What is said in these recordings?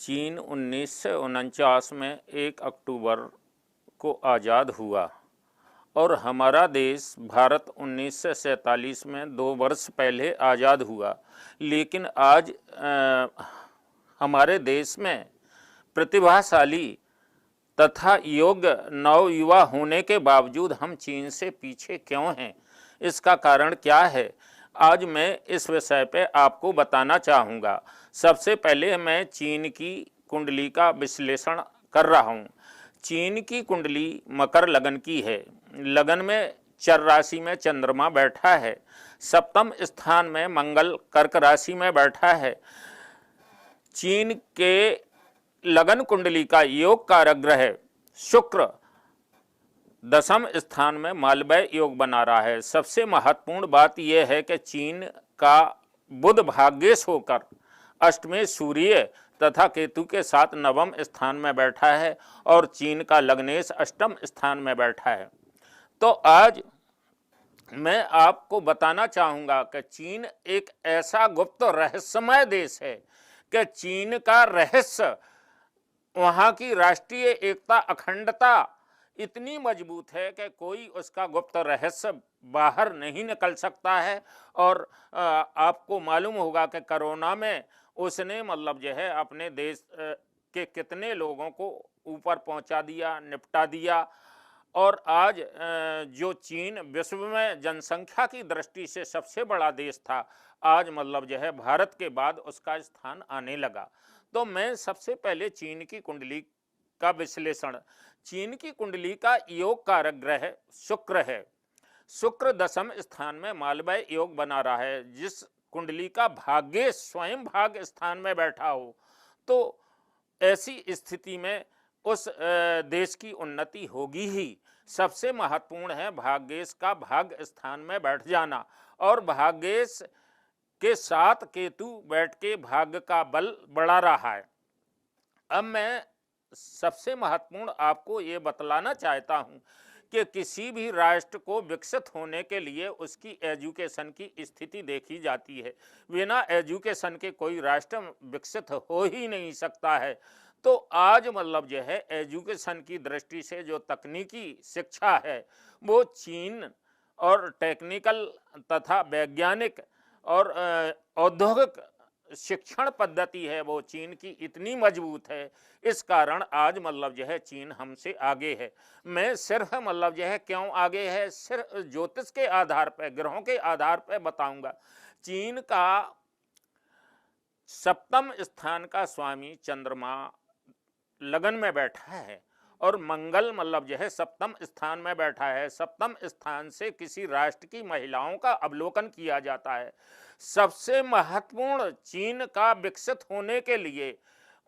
चीन 1949 में 1 अक्टूबर को आज़ाद हुआ और हमारा देश भारत 1947 में 2 वर्ष पहले आज़ाद हुआ। लेकिन आज हमारे देश में प्रतिभाशाली तथा योग्य नवयुवा होने के बावजूद हम चीन से पीछे क्यों हैं, इसका कारण क्या है, आज मैं इस विषय पे आपको बताना चाहूँगा। सबसे पहले मैं चीन की कुंडली का विश्लेषण कर रहा हूँ। चीन की कुंडली मकर लगन की है। लगन में चर राशि में चंद्रमा बैठा है। सप्तम स्थान में मंगल कर्क राशि में बैठा है। चीन के लगन कुंडली का योग कारक ग्रह शुक्र 10वें स्थान में मालवय योग बना रहा है। सबसे महत्वपूर्ण बात यह है कि चीन का बुध भाग्येश होकर अष्टमें सूर्य तथा केतु के साथ 9वें स्थान में बैठा है और चीन का लग्नेश 8वें स्थान में बैठा है। तो आज मैं आपको बताना चाहूँगा कि चीन एक ऐसा गुप्त रहस्यमय देश है कि चीन का रहस्य, वहाँ की राष्ट्रीय एकता अखंडता इतनी मजबूत है कि कोई उसका गुप्त रहस्य बाहर नहीं निकल सकता है। और आपको मालूम होगा कि कोरोना में उसने मतलब जो है अपने देश के कितने लोगों को ऊपर पहुंचा दिया, निपटा दिया। और आज जो चीन विश्व में जनसंख्या की दृष्टि से सबसे बड़ा देश था, आज मतलब जो है भारत के बाद उसका स्थान आने लगा। तो मैं सबसे पहले चीन की कुंडली का विश्लेषण। चीन की कुंडली का योग कारक ग्रह शुक्र है। शुक्र 10वें स्थान में मालवय योग बना रहा है। जिस कुंडली का भाग्य स्वयं भाग्य स्थान में बैठा हो, तो ऐसी स्थिति में उस देश की उन्नति होगी ही। सबसे महत्वपूर्ण है भाग्येश का भाग्य स्थान में बैठ जाना, और भाग्येश के साथ केतु बैठ के भाग्य का बल बढ़ा रहा है। अब मैं सबसे महत्वपूर्ण आपको ये बतलाना चाहता हूँ कि किसी भी राष्ट्र को विकसित होने के लिए उसकी एजुकेशन की स्थिति देखी जाती है। बिना एजुकेशन के कोई राष्ट्र विकसित हो ही नहीं सकता है। तो आज मतलब जो है एजुकेशन की दृष्टि से जो तकनीकी शिक्षा है वो चीन, और टेक्निकल तथा वैज्ञानिक और औद्योगिक शिक्षण पद्धति है वो चीन की इतनी मजबूत है। इस कारण आज मतलब जो है चीन हमसे आगे है। मैं सिर्फ मतलब जो है क्यों आगे है, सिर्फ ज्योतिष के आधार पर, ग्रहों के आधार पर बताऊंगा। चीन का 7वें स्थान का स्वामी चंद्रमा लगन में बैठा है और मंगल मतलब जो है 7वें स्थान में बैठा है। 7वें स्थान से किसी राष्ट्र की महिलाओं का अवलोकन किया जाता है। सबसे महत्वपूर्ण चीन का विकसित होने के लिए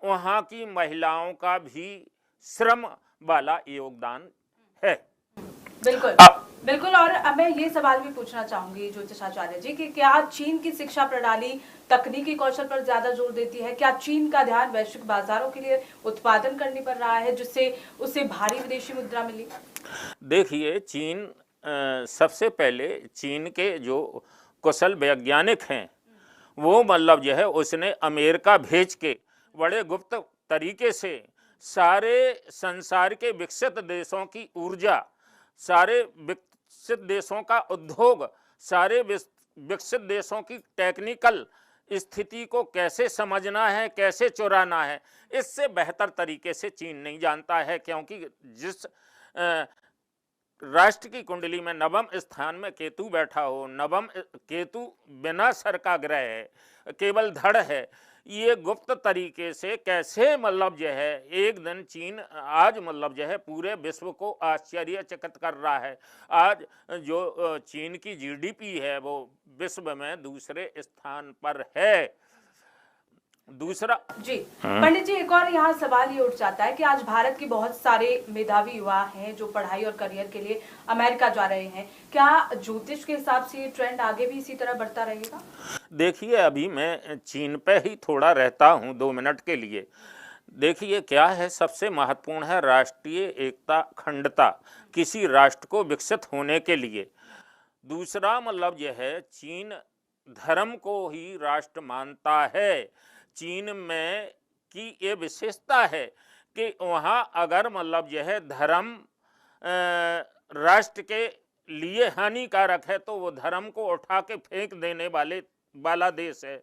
वहाँ की महिलाओं का भी श्रम वाला योगदान है। बिल्कुल बिल्कुल। और अब मैं ये सवाल भी पूछना चाहूंगी ज्योतिषाचार्य जी कि क्या चीन की शिक्षा प्रणाली तकनीकी कौशल पर ज्यादा जोर देती है? क्या चीन का ध्यान वैश्विक बाजारों के लिए उत्पादन करने पर रहा है जिससे उसे भारी विदेशी मुद्रा मिली? देखिए, चीन सबसे पहले चीन के जो कुशल वैज्ञानिक हैं वो मतलब जो है उसने अमेरिका भेज के बड़े गुप्त तरीके से सारे संसार के विकसित देशों की ऊर्जा, सारे विकसित देशों का उद्योग, सारे विकसित देशों की टेक्निकल स्थिति को कैसे समझना है, कैसे चुराना है, इससे बेहतर तरीके से चीन नहीं जानता है। क्योंकि जिस राष्ट्र की कुंडली में 9वें स्थान में केतु बैठा हो, 9वें केतु बिना सर का ग्रह है, केवल धड़ है, ये गुप्त तरीके से कैसे मतलब जो है एक दिन चीन आज मतलब जो है पूरे विश्व को आश्चर्यचकित कर रहा है। आज जो चीन की जीडीपी है वो विश्व में दूसरे स्थान पर है। दूसरा जी पंडित जी, एक और यहाँ सवाल ये उठ जाता है कि आज भारत के बहुत सारे मेधावी युवा हैं जो पढ़ाई और करियर के लिए अमेरिका जा रहे हैं। क्या ज्योतिष के हिसाब से ये ट्रेंड आगे भी इसी तरह बढ़ता रहेगा? देखिए, अभी मैं चीन पे ही थोड़ा रहता हूँ 2 मिनट के लिए। देखिए क्या है, सबसे महत्वपूर्ण है राष्ट्रीय एकता अखंडता किसी राष्ट्र को विकसित होने के लिए। दूसरा मतलब यह है चीन धर्म को ही राष्ट्र मानता है। चीन में की ये विशेषता है कि वहाँ अगर मतलब यह धर्म राष्ट्र के लिए हानिकारक है तो वो धर्म को उठा के फेंक देने वाला देश है।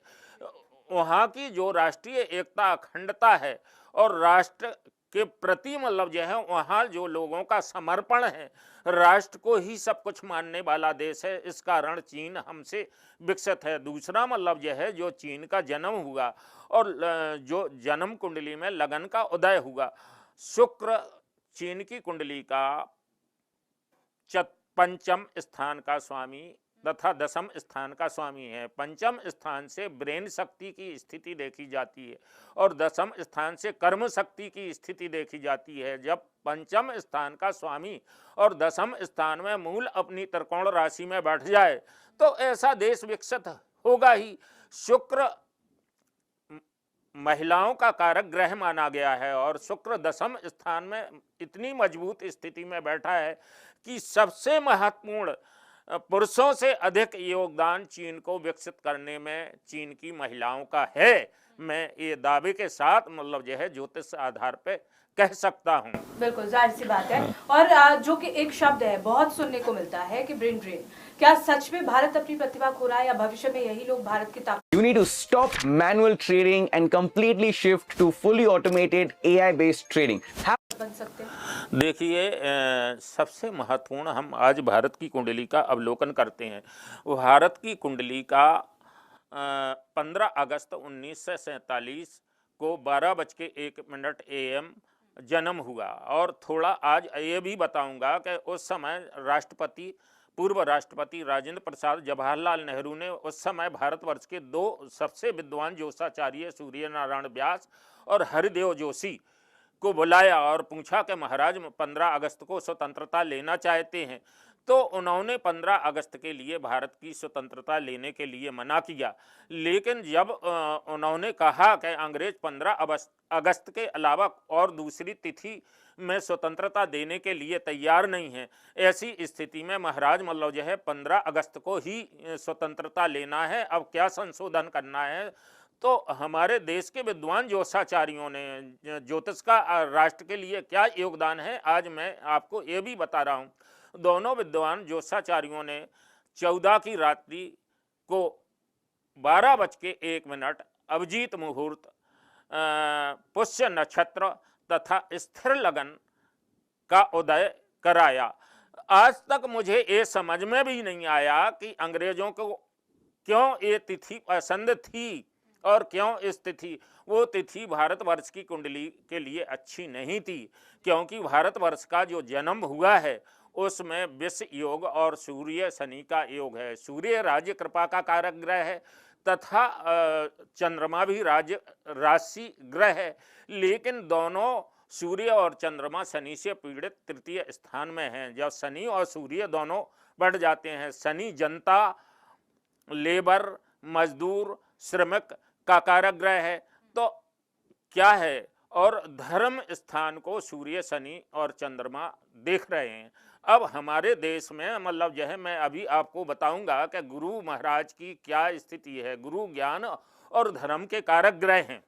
वहाँ की जो राष्ट्रीय एकता अखंडता है और राष्ट्र के प्रति मतलब जो है वहाँ जो लोगों का समर्पण है, राष्ट्र को ही सब कुछ मानने वाला देश है। इस कारण चीन हमसे विकसित है। दूसरा मतलब यह है जो चीन का जन्म हुआ और जो जन्म कुंडली में लगन का उदय हुआ, शुक्र चीन की कुंडली का पंचम स्थान का स्वामी तथा दसम स्थान का स्वामी है। पंचम स्थान से ब्रेन शक्ति की स्थिति देखी जाती है और दसम स्थान से कर्म शक्ति की स्थिति देखी जाती है। जब पंचम स्थान का स्वामी और दसम स्थान में मूल अपनी त्रिकोण राशि में बैठ जाए तो ऐसा देश विकसित होगा ही। शुक्र महिलाओं का कारक ग्रह माना गया है और शुक्र दसम स्थान में इतनी मजबूत स्थिति में बैठा है कि सबसे महत्वपूर्ण पुरुषों से अधिक योगदान चीन को विकसित करने में चीन की महिलाओं का है। मैं ये दावे के साथ मतलब जो है ज्योतिष आधार पे कह सकता हूँ। बिल्कुल जाहिर सी बात है। और जो कि एक शब्द है बहुत सुनने को मिलता है कि ब्रेन ड्रेन, क्या सच में भारत अपनी प्रतिभा खो रहा है या भविष्य में यही लोग भारत की ताकत? You need to stop manual trading and completely shift to fully automated AI-based trading. बन सकते हैं। देखिए, सबसे महत्वपूर्ण हम आज भारत की कुंडली का अवलोकन करते हैं। भारत की कुंडली का 15 अगस्त 1947 को 12:01 AM जन्म हुआ और थोड़ा आज ये भी बताऊंगा कि उस समय पूर्व राष्ट्रपति राजेंद्र प्रसाद जवाहरलाल नेहरू ने उस समय भारतवर्ष के 2 सबसे विद्वान ज्योतिषाचार्य सूर्य नारायण व्यास और हरिदेव जोशी को बुलाया और पूछा कि महाराज 15 अगस्त को स्वतंत्रता लेना चाहते हैं। तो उन्होंने 15 अगस्त के लिए भारत की स्वतंत्रता लेने के लिए मना किया। लेकिन जब उन्होंने कहा कि अंग्रेज 15 अगस्त के अलावा और दूसरी तिथि में स्वतंत्रता देने के लिए तैयार नहीं है, ऐसी स्थिति में महाराज मतलब जो है 15 अगस्त को ही स्वतंत्रता लेना है, अब क्या संशोधन करना है। तो हमारे देश के विद्वान ज्योतिषाचार्यों ने ज्योतिष का राष्ट्र के लिए क्या योगदान है आज मैं आपको ये भी बता रहा हूँ। दोनों विद्वान ज्योतिषाचार्यों ने 14 की रात्रि को 12:01 अभिजीत मुहूर्त, पुष्य नक्षत्र तथा स्थिर लगन का उदय कराया। आज तक मुझे ये समझ में भी नहीं आया कि अंग्रेजों को क्यों ये तिथि पसंद थी और क्यों इस तिथि, वो तिथि भारतवर्ष की कुंडली के लिए अच्छी नहीं थी, क्योंकि भारतवर्ष का जो जन्म हुआ है उसमें विष योग और सूर्य शनि का योग है। सूर्य राज्य कृपा का कारक ग्रह है तथा चंद्रमा भी राशि ग्रह है, लेकिन दोनों सूर्य और चंद्रमा शनि से पीड़ित तृतीय स्थान में हैं। जब शनि और सूर्य दोनों बढ़ जाते हैं, शनि जनता, लेबर, मजदूर, श्रमिक का कारक ग्रह है, तो क्या है, और धर्म स्थान को सूर्य शनि और चंद्रमा देख रहे हैं। अब हमारे देश में मतलब जो है मैं अभी आपको बताऊंगा कि गुरु महाराज की क्या स्थिति है। गुरु ज्ञान और धर्म के कारक ग्रह हैं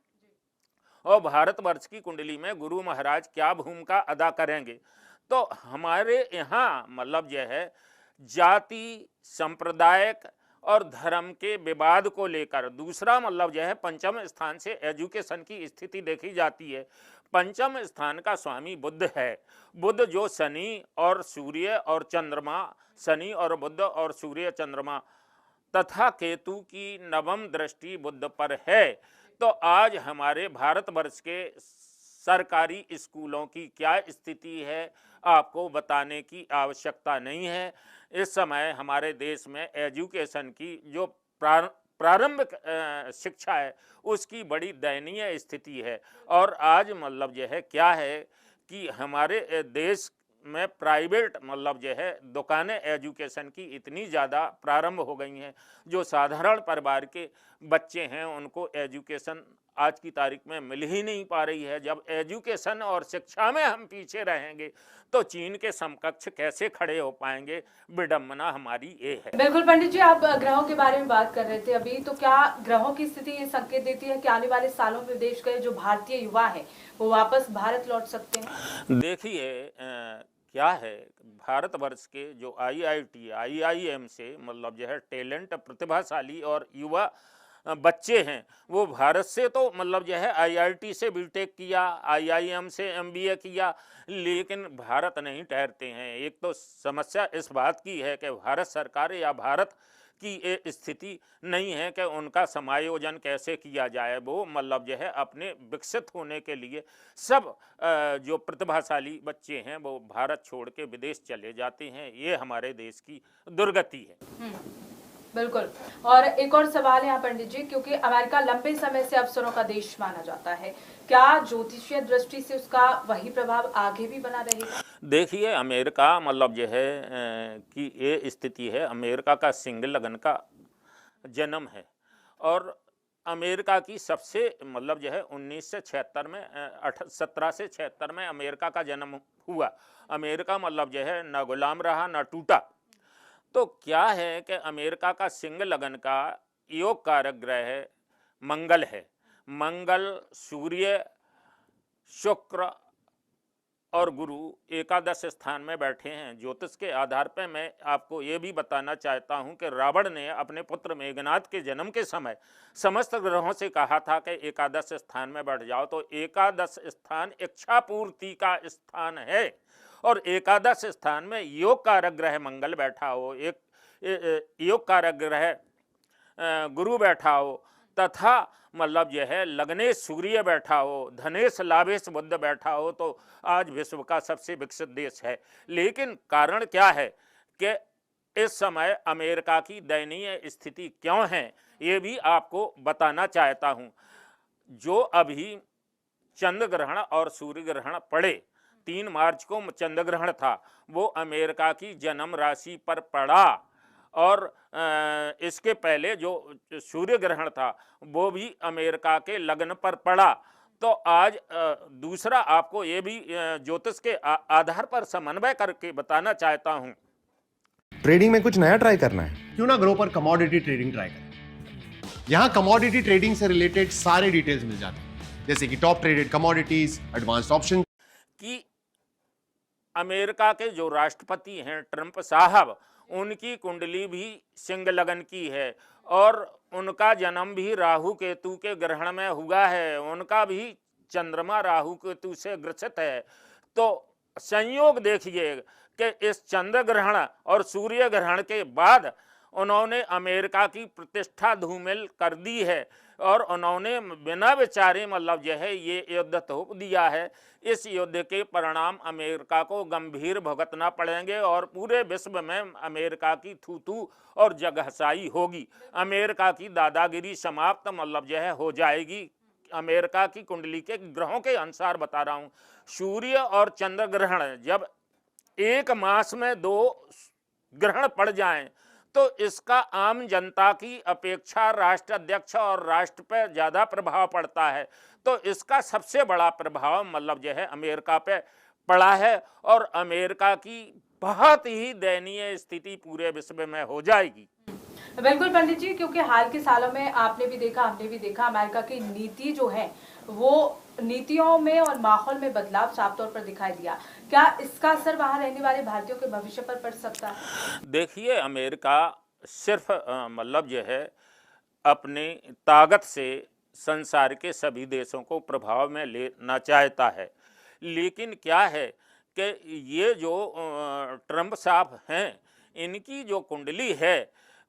और भारतवर्ष की कुंडली में गुरु महाराज क्या भूमिका अदा करेंगे। तो हमारे यहाँ मतलब यह है जाति, सांप्रदायिक और धर्म के विवाद को लेकर दूसरा मतलब यह है पंचम स्थान से एजुकेशन की स्थिति देखी जाती है। पंचम स्थान का स्वामी बुध है। बुध जो शनि और सूर्य और चंद्रमा, शनि और बुध और सूर्य चंद्रमा तथा केतु की नवम दृष्टि बुध पर है। तो आज हमारे भारतवर्ष के सरकारी स्कूलों की क्या स्थिति है आपको बताने की आवश्यकता नहीं है। इस समय हमारे देश में एजुकेशन की जो प्रारंभिक शिक्षा है उसकी बड़ी दयनीय स्थिति है। और आज मतलब यह है क्या है कि हमारे देश में प्राइवेट मतलब जो है दुकानें एजुकेशन की इतनी ज़्यादा प्रारंभ हो गई हैं, जो साधारण परिवार के बच्चे हैं उनको एजुकेशन आज की तारीख में मिल ही नहीं पा रही है। जब एजुकेशन और शिक्षा में हम पीछे रहेंगे तो चीन के समकक्ष कैसे खड़े हो पाएंगे, विडंबना हमारी ये है। बिल्कुल पंडित जी, आप ग्रहों के बारे में बात कर रहे थे अभी, तो क्या ग्रहों की स्थिति ये संकेत देती है कि आने वाले सालों में देश के जो भारतीय युवा हैं वो वापस भारत लौट सकते हैं? देखिए क्या है, भारतवर्ष के जो IIT IIM से मतलब जो है टैलेंट प्रतिभाशाली और युवा बच्चे हैं, वो भारत से तो मतलब जो है IIT से बीटेक किया, IIM से MBA किया, लेकिन भारत नहीं ठहरते हैं। एक तो समस्या इस बात की है कि भारत सरकार या भारत की ये स्थिति नहीं है कि उनका समायोजन कैसे किया जाए। वो मतलब जो है अपने विकसित होने के लिए सब जो प्रतिभाशाली बच्चे हैं वो भारत छोड़ के विदेश चले जाते हैं। ये हमारे देश की दुर्गति है। बिल्कुल। और एक और सवाल है यहाँ पंडित जी, क्योंकि अमेरिका लंबे समय से अवसरों का देश माना जाता है, क्या ज्योतिषीय दृष्टि से उसका वही प्रभाव आगे भी बना रहेगा? देखिए अमेरिका मतलब जो है कि ये स्थिति है, अमेरिका का सिंह लगन का जन्म है और अमेरिका की सबसे मतलब जो है 1976 में 1776 में अमेरिका का जन्म हुआ। अमेरिका मतलब जो है न गुलाम रहा न टूटा। तो क्या है कि अमेरिका का सिंह लगन का योग कारक ग्रह मंगल है। मंगल, सूर्य, शुक्र और गुरु एकादश स्थान में बैठे हैं। ज्योतिष के आधार पर मैं आपको ये भी बताना चाहता हूं कि रावण ने अपने पुत्र मेघनाद के जन्म के समय समस्त ग्रहों से कहा था कि एकादश स्थान में बैठ जाओ। तो एकादश स्थान इच्छा पूर्ति का स्थान है और एकादश स्थान में योग कारक ग्रह मंगल बैठा हो, एक योग कारक ग्रह गुरु बैठा हो तथा मतलब यह है लग्नेश सूर्य बैठा हो, धनेश लाभेश बुध बैठा हो, तो आज विश्व का सबसे विकसित देश है। लेकिन कारण क्या है कि इस समय अमेरिका की दयनीय स्थिति क्यों है, ये भी आपको बताना चाहता हूँ। जो अभी चंद्र ग्रहण और सूर्य ग्रहण पड़े, 3 मार्च को चंद्र ग्रहण था, वो अमेरिका की जन्म राशि पर पड़ा और इसके पहले जो सूर्य ग्रहण था वो भी अमेरिका के लग्न पर पड़ा। तो आज दूसरा आपको ये भी ज्योतिष के आधार पर समन्वय करके बताना चाहता हूँ। ट्रेडिंग में कुछ नया ट्राई करना है, क्यों ना ग्रो पर कमोडिटी ट्रेडिंग ट्राई करें। यहाँ कमोडिटी ट्रेडिंग से रिलेटेड सारे डिटेल्स मिल जाते हैं, जैसे कि top traded commodities, advanced option. कि अमेरिका के जो राष्ट्रपति हैं ट्रंप साहब, उनकी कुंडली भी सिंह लगन की है और उनका जन्म भी राहु केतु के ग्रहण में हुआ है। उनका भी चंद्रमा राहु केतु से ग्रसित है। तो संयोग देखिए कि इस चंद्र ग्रहण और सूर्य ग्रहण के बाद उन्होंने अमेरिका की प्रतिष्ठा धूमिल कर दी है और उन्होंने बिना विचारे मतलब जो है ये युद्ध थोप दिया है। इस युद्ध के परिणाम अमेरिका को गंभीर भुगतना पड़ेंगे और पूरे विश्व में अमेरिका की थू और जगहसाई होगी। अमेरिका की दादागिरी समाप्त मतलब जो है हो जाएगी। अमेरिका की कुंडली के ग्रहों के अनुसार बता रहा हूँ, सूर्य और चंद्र ग्रहण जब एक मास में 2 ग्रहण पड़ जाएं तो इसका आम जनता की अपेक्षा राष्ट्र अध्यक्ष और राष्ट्र पर ज़्यादा प्रभाव पड़ता है। तो इसका सबसे बड़ा प्रभाव मतलब जो है अमेरिका पे पड़ा है और अमेरिका की बहुत ही दयनीय स्थिति पूरे विश्व में हो जाएगी। बिल्कुल पंडित जी, क्योंकि हाल के सालों में आपने भी देखा, हमने भी देखा, अमेरिका की नीति जो है वो नीतियों में और माहौल में बदलाव साफ तौर पर दिखाई दिया। क्या इसका असर वहां रहने वाले भारतीयों के भविष्य पर पड़ सकता है? देखिए अमेरिका सिर्फ मतलब जो है अपनी ताकत से संसार के सभी देशों को प्रभाव में लेना चाहता है, लेकिन क्या है कि ये जो ट्रंप साहब हैं इनकी जो कुंडली है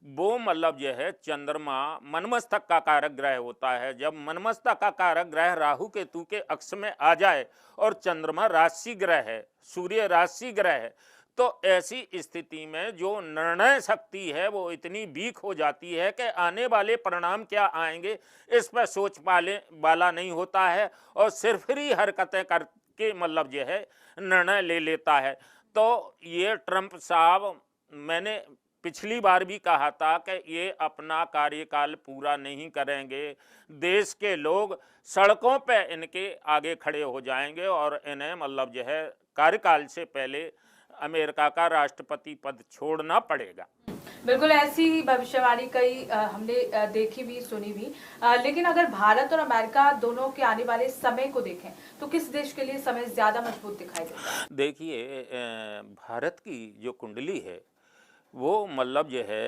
वो मतलब जो है चंद्रमा मनमस्तक का कारक ग्रह होता है। जब मनमस्तक का कारक ग्रह राहु केतु के अक्ष में आ जाए और चंद्रमा राशि ग्रह है, सूर्य राशि ग्रह है, तो ऐसी स्थिति में जो निर्णय शक्ति है वो इतनी वीक हो जाती है कि आने वाले परिणाम क्या आएंगे इस पर सोच पाले वाला नहीं होता है और सिर्फ ही हरकतें करके मतलब जो है निर्णय ले लेता है। तो ये ट्रंप साहब, मैंने पिछली बार भी कहा था कि ये अपना कार्यकाल पूरा नहीं करेंगे, देश के लोग सड़कों पे इनके आगे खड़े हो जाएंगे और इन्हें मतलब जो है कार्यकाल से पहले अमेरिका का राष्ट्रपति पद छोड़ना पड़ेगा। बिल्कुल ऐसी ही भविष्यवाणी कई हमने देखी भी सुनी भी, लेकिन अगर भारत और अमेरिका दोनों के आने वाले समय को देखें तो किस देश के लिए समय ज्यादा मजबूत दिखाई देता है? देखिए, भारत की जो कुंडली है वो मतलब जो है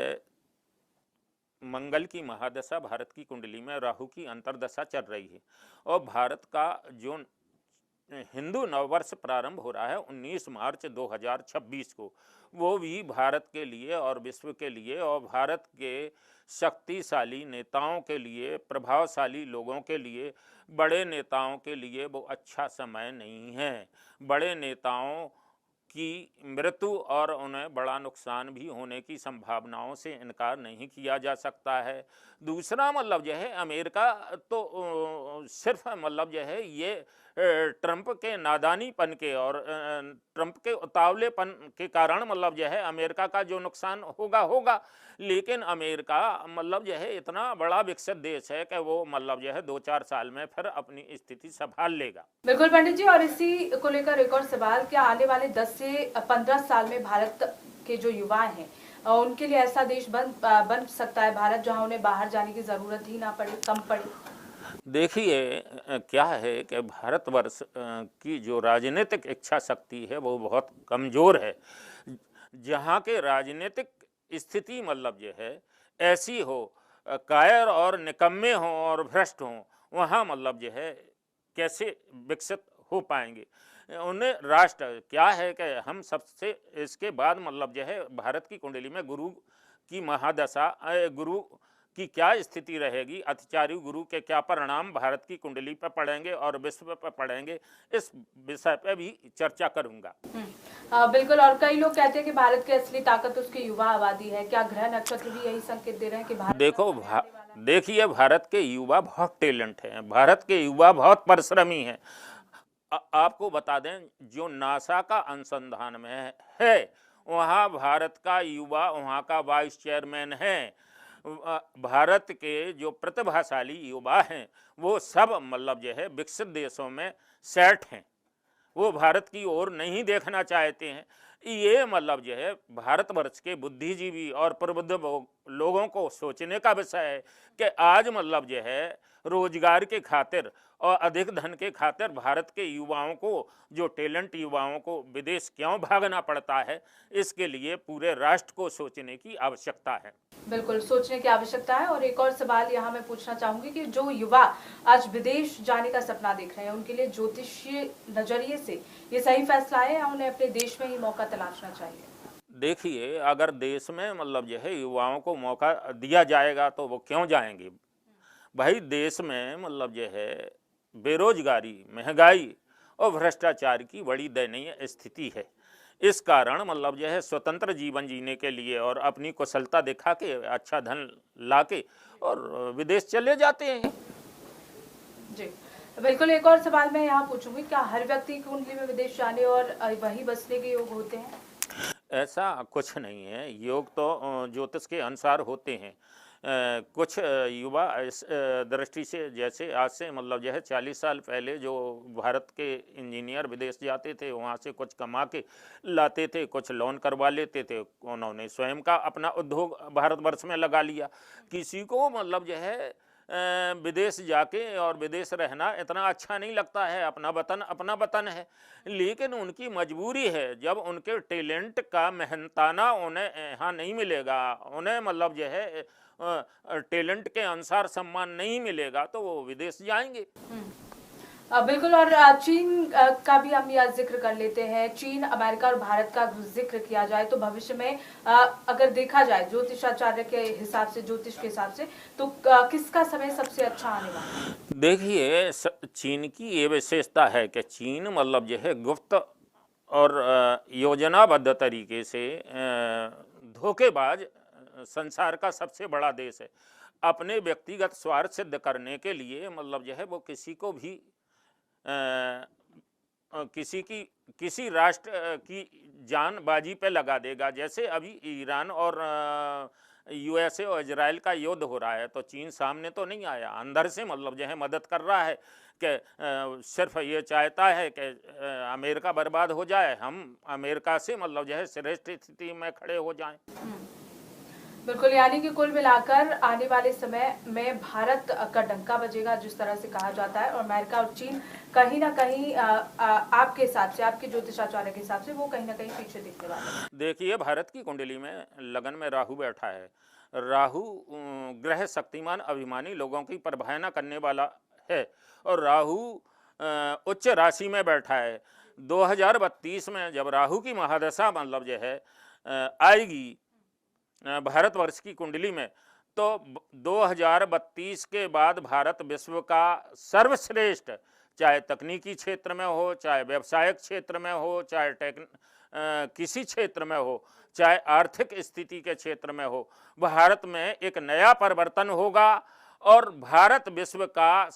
मंगल की महादशा भारत की कुंडली में राहु की अंतर्दशा चल रही है और भारत का जो हिंदू नववर्ष प्रारंभ हो रहा है 19 मार्च 2026 को, वो भी भारत के लिए और विश्व के लिए और भारत के शक्तिशाली नेताओं के लिए, प्रभावशाली लोगों के लिए, बड़े नेताओं के लिए वो अच्छा समय नहीं है। बड़े नेताओं की मृत्यु और उन्हें बड़ा नुकसान भी होने की संभावनाओं से इनकार नहीं किया जा सकता है। दूसरा मतलब जो है अमेरिका तो सिर्फ मतलब जो है ये ट्रंप के नादानीपन के और ट्रंप के उतावलेपन के कारण मतलब जो है अमेरिका का जो नुकसान होगा, लेकिन अमेरिका मतलब जो है इतना बड़ा विकसित देश है कि वो मतलब जो है 2-4 साल में फिर अपनी स्थिति संभाल लेगा। बिल्कुल पंडित जी, और इसी को लेकर एक और सवाल, क्या आने वाले 10 से 15 साल में भारत के जो युवा हैं उनके लिए ऐसा देश बन सकता है भारत जहां उन्हें बाहर जाने की जरूरत ही ना पड़े, कम पड़े? देखिए, क्या है कि भारतवर्ष की जो राजनीतिक इच्छा शक्ति है वो बहुत कमज़ोर है। जहाँ के राजनीतिक स्थिति मतलब जो है ऐसी हो, कायर और निकम्मे हों और भ्रष्ट हों, वहाँ मतलब जो है कैसे विकसित हो पाएंगे। उन्हें राष्ट्र क्या है कि हम सबसे इसके बाद मतलब जो है भारत की कुंडली में गुरु की महादशा, गुरु की क्या स्थिति रहेगी, अतिचारी गुरु के क्या परिणाम भारत की कुंडली पर पड़ेंगे और विश्व पर पड़ेंगे, इस विषय पर भी चर्चा करूंगा। बिल्कुल, और कई लोग कहते हैं कि भारत की असली ताकत उसकी युवा आबादी है। क्या ग्रह नक्षत्र भी यही संकेत दे रहे हैं कि भारत देखिए, भारत के युवा बहुत टैलेंट हैं, भारत के युवा बहुत परिश्रमी हैं। आपको बता दें, जो नासा का अनुसंधान में है वहाँ भारत का युवा वहाँ का वाइस चेयरमैन है। भारत के जो प्रतिभाशाली युवा हैं वो सब मतलब जो है विकसित देशों में सेट हैं, वो भारत की ओर नहीं देखना चाहते हैं। ये मतलब जो है भारतवर्ष के बुद्धिजीवी और प्रबुद्ध लोगों को सोचने का विषय है कि आज मतलब जो है रोजगार के खातिर और अधिक धन के खातिर भारत के युवाओं को, जो टैलेंट युवाओं को विदेश क्यों भागना पड़ता है, इसके लिए पूरे राष्ट्र को सोचने की आवश्यकता है। बिल्कुल सोचने की आवश्यकता है। और एक और सवाल यहाँ मैं पूछना चाहूंगी कि जो युवा आज विदेश जाने का सपना देख रहे हैं उनके लिए ज्योतिषीय नजरिए से ये सही फैसला है या उन्हें अपने देश में ही मौका तलाशना चाहिए? देखिए, अगर देश में मतलब जो है युवाओं को मौका दिया जाएगा तो वो क्यों जाएंगे भाई। देश में मतलब जो है बेरोजगारी, महंगाई और भ्रष्टाचार की बड़ी दयनीय स्थिति है। इस कारण मतलब जो है स्वतंत्र जीवन जीने के लिए और अपनी कुशलता दिखा के अच्छा धन लाके और विदेश चले जाते हैं। जी बिल्कुल, एक और सवाल मैं यहाँ पूछूंगी, क्या हर व्यक्ति की कुंडली में विदेश जाने और वहीं बसने के योग होते हैं? ऐसा कुछ नहीं है, योग तो ज्योतिष के अनुसार होते हैं। कुछ युवा इस दृष्टि से, जैसे आज से मतलब जो है 40 साल पहले जो भारत के इंजीनियर विदेश जाते थे, वहाँ से कुछ कमा के लाते थे, कुछ लोन करवा लेते थे, उन्होंने स्वयं का अपना उद्योग भारतवर्ष में लगा लिया। किसी को मतलब जो है विदेश जाके और विदेश रहना इतना अच्छा नहीं लगता है, अपना वतन है, लेकिन उनकी मजबूरी है। जब उनके टैलेंट का मेहनताना उन्हें यहाँ नहीं मिलेगा, उन्हें मतलब जो है टैलेंट के अनुसार सम्मान नहीं मिलेगा तो वो विदेश जाएंगे। बिल्कुल, और चीन का भी हम यहाँ जिक्र कर लेते हैं। चीन, अमेरिका और भारत का जिक्र किया जाए तो भविष्य में अगर देखा जाए ज्योतिषाचार्य के हिसाब से, ज्योतिष के हिसाब से, तो किसका समय सबसे अच्छा आने वाला है? देखिए, चीन की ये विशेषता है कि चीन मतलब जो है गुप्त और योजनाबद्ध तरीके से धोखेबाज संसार का सबसे बड़ा देश है। अपने व्यक्तिगत स्वार्थ सिद्ध करने के लिए मतलब जो है वो किसी को भी किसी राष्ट्र की जान बाजी पे लगा देगा। जैसे अभी ईरान और यूएसए और इजराइल का युद्ध हो रहा है, तो चीन सामने तो नहीं आया, अंदर से मतलब जो है मदद कर रहा है कि सिर्फ ये चाहता है कि अमेरिका बर्बाद हो जाए, हम अमेरिका से मतलब जो है श्रेष्ठ स्थिति में खड़े हो जाएं। बिल्कुल, यानी कि कुल मिलाकर आने वाले समय में भारत का डंका बजेगा जिस तरह से कहा जाता है, और अमेरिका और चीन कहीं ना कहीं आपके हिसाब से, आपके ज्योतिषाचार्य के हिसाब से, वो कहीं ना कहीं पीछे दिखने वाले हैं। देखिए, भारत की कुंडली में लगन में राहु बैठा है। राहु ग्रह शक्तिमान अभिमानी लोगों की परवाह करने वाला है, और राहु उच्च राशि में बैठा है। 2032 में जब राहु की महादशा मतलब जो है आएगी भारतवर्ष की कुंडली में, तो 2032 के बाद भारत विश्व का सर्वश्रेष्ठ, चाहे तकनीकी क्षेत्र में हो, चाहे व्यवसायिक क्षेत्र में हो, चाहे किसी क्षेत्र में हो, चाहे आर्थिक स्थिति के क्षेत्र में हो, भारत में एक नया परिवर्तन होगा और भारत विश्व का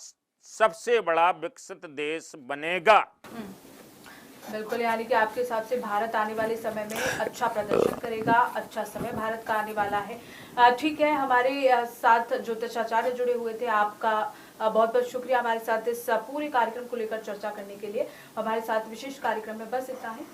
सबसे बड़ा विकसित देश बनेगा। बिल्कुल, यानी कि आपके हिसाब से भारत आने वाले समय में अच्छा प्रदर्शन करेगा, अच्छा समय भारत का आने वाला है। ठीक है, हमारे साथ ज्योतिषाचार्य जुड़े हुए थे, आपका बहुत बहुत शुक्रिया हमारे साथ इस पूरे कार्यक्रम को लेकर चर्चा करने के लिए। हमारे साथ विशेष कार्यक्रम में बस इतना ही।